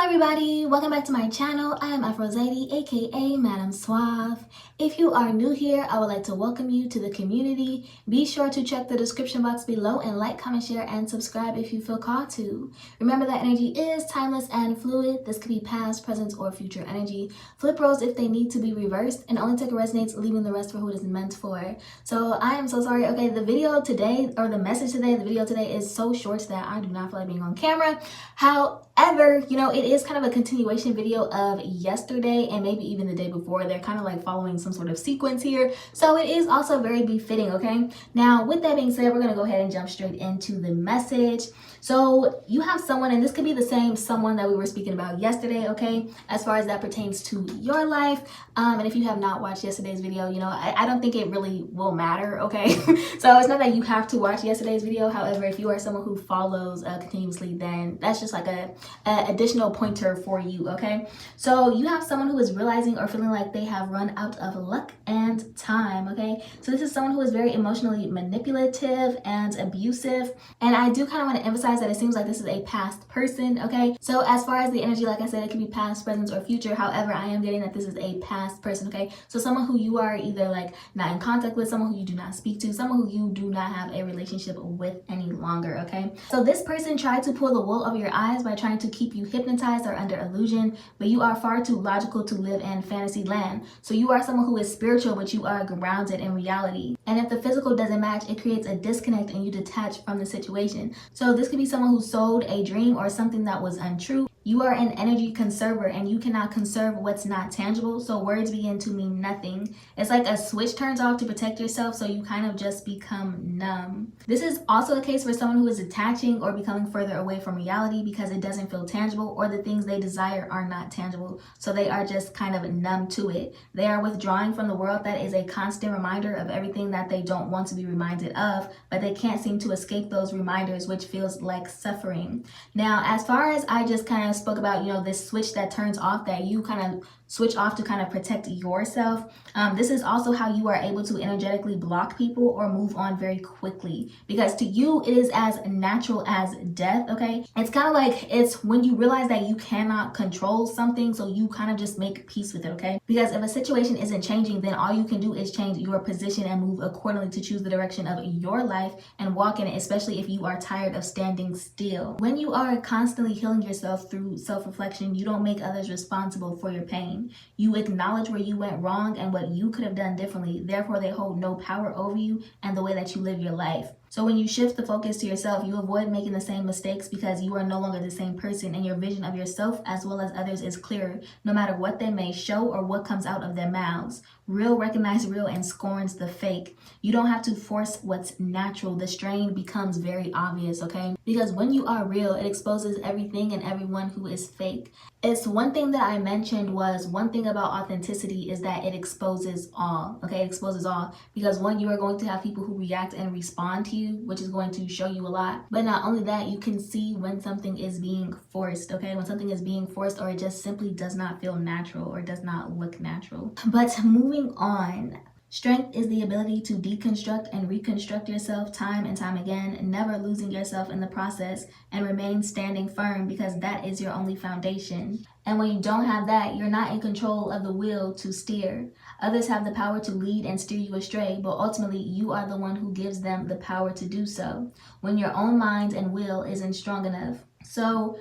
Hello everybody, welcome back to my channel. I am Aphrodite, aka Madam Suave. If you are new here, I would like to welcome you to the community. Be sure to check the description box below and like, comment, share, and subscribe if you feel called to. Remember that energy is timeless and fluid. This could be past, present, or future energy. Flip roles if they need to be reversed and only take what resonates, leaving the rest for who it is meant for. So I am so sorry. Okay, the video today, or the message today, the video today is so short that I do not feel like being on camera. However, it is kind of a continuation video of yesterday and maybe even the day before. They're kind of like following some sort of sequence here. So it is also very befitting, okay? Now, with that being said, we're going to go ahead and jump straight into the message. So you have someone, and this could be the same someone that we were speaking about yesterday, okay? As far as that pertains to your life. And if you have not watched yesterday's video, I don't think it really will matter, okay? So it's not that you have to watch yesterday's video. However, if you are someone who follows continuously, then that's just like a additional pointer for you, okay? So you have someone who is realizing or feeling like they have run out of luck and time, okay? So this is someone who is very emotionally manipulative and abusive. And I do kind of want to emphasize that it seems like this is a past person, okay? So as far as the energy, like I said, it can be past, present, or future. However, I am getting that this is a past person, okay? So someone who you are either like not in contact with, someone who you do not speak to, someone who you do not have a relationship with any longer, okay? So this person tried to pull the wool over your eyes by trying to keep you hypnotized or under illusion, but you are far too logical to live in fantasy land. So you are someone who is spiritual, but you are grounded in reality. And if the physical doesn't match, it creates a disconnect and you detach from the situation. So this could be someone who sold a dream or something that was untrue. You are an energy conserver and you cannot conserve what's not tangible, so words begin to mean nothing. It's like a switch turns off to protect yourself, so you kind of just become numb. This is also a case for someone who is detaching or becoming further away from reality because it doesn't feel tangible, or the things they desire are not tangible, so they are just kind of numb to it. They are withdrawing from the world that is a constant reminder of everything that they don't want to be reminded of, but they can't seem to escape those reminders, which feels like suffering. Now, as far as I just kind of spoke about, this switch that turns off, that you kind of switch off to kind of protect yourself. This is also how you are able to energetically block people or move on very quickly, because to you it is as natural as death, okay? It's kind of like it's when you realize that you cannot control something, so you kind of just make peace with it, okay? Because if a situation isn't changing, then all you can do is change your position and move accordingly to choose the direction of your life and walk in it, especially if you are tired of standing still. When you are constantly healing yourself through self-reflection, you don't make others responsible for your pain. You acknowledge where you went wrong and what you could have done differently. Therefore, they hold no power over you and the way that you live your life. So when you shift the focus to yourself, you avoid making the same mistakes because you are no longer the same person, and your vision of yourself as well as others is clearer, no matter what they may show or what comes out of their mouths. Real recognizes real and scorns the fake. You don't have to force what's natural. The strain becomes very obvious, okay? Because when you are real, it exposes everything and everyone who is fake. It's one thing that I mentioned was one thing about authenticity is that it exposes all, okay? It exposes all, because one, you are going to have people who react and respond to you, which is going to show you a lot. But not only that, you can see when something is being forced, okay? When something is being forced, or it just simply does not feel natural or does not look natural. But moving on. Strength is the ability to deconstruct and reconstruct yourself time and time again, never losing yourself in the process, and remain standing firm, because that is your only foundation. And when you don't have that, you're not in control of the will to steer. Others have the power to lead and steer you astray, but ultimately you are the one who gives them the power to do so, when your own mind and will isn't strong enough. So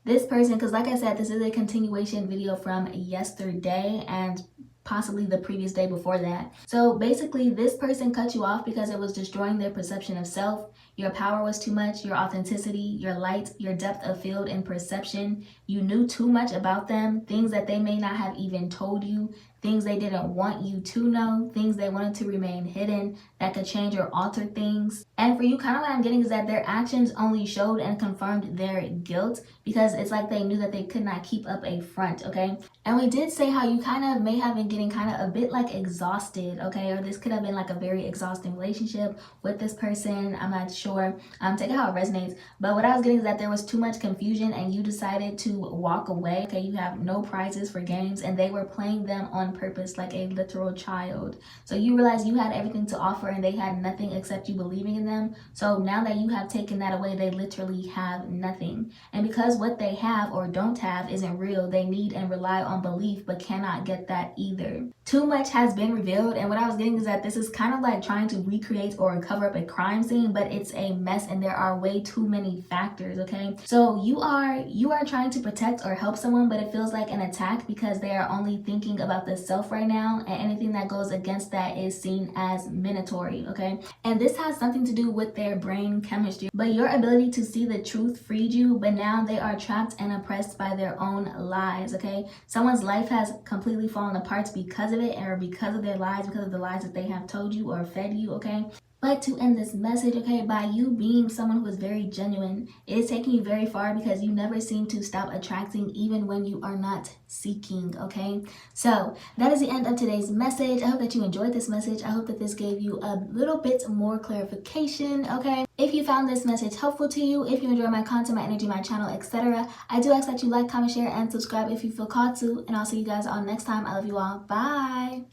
this person, because like I said, this is a continuation video from yesterday and possibly the previous day before that. So basically, this person cut you off because it was destroying their perception of self. Your power was too much, your authenticity, your light, your depth of field and perception. You knew too much about them, things that they may not have even told you, things they didn't want you to know, things they wanted to remain hidden that could change or alter things. And for you, kind of what I'm getting is that their actions only showed and confirmed their guilt, because it's like they knew that they could not keep up a front, okay? And we did say how you kind of may have been getting kind of a bit like exhausted, okay? Or this could have been like a very exhausting relationship with this person. I'm not sure sure. Take it how it resonates. But what I was getting is that there was too much confusion and you decided to walk away. Okay, you have no prizes for games and they were playing them on purpose like a literal child. So you realized you had everything to offer and they had nothing except you believing in them. So now that you have taken that away, they literally have nothing. And because what they have or don't have isn't real, they need and rely on belief but cannot get that either. Too much has been revealed, and what I was getting is that this is kind of like trying to recreate or cover up a crime scene, but it's a mess and there are way too many factors. Okay, so you are trying to protect or help someone, but it feels like an attack because they are only thinking about the self right now, and anything that goes against that is seen as minatory. Okay, and this has something to do with their brain chemistry, but your ability to see the truth freed you, but now they are trapped and oppressed by their own lies. Okay, someone's life has completely fallen apart because of it, or because of their lies, because of the lies that they have told you or fed you. Okay, but to end this message, okay, by you being someone who is very genuine, it is taking you very far because you never seem to stop attracting even when you are not seeking. Okay, so that is the end of today's message. I hope that you enjoyed this message. I hope that this gave you a little bit more clarification. Okay, if you found this message helpful to you, if you enjoy my content, my energy, my channel, etc., I do ask that you like, comment, share, and subscribe if you feel called to, and I'll see you guys on next time. I love you all. Bye.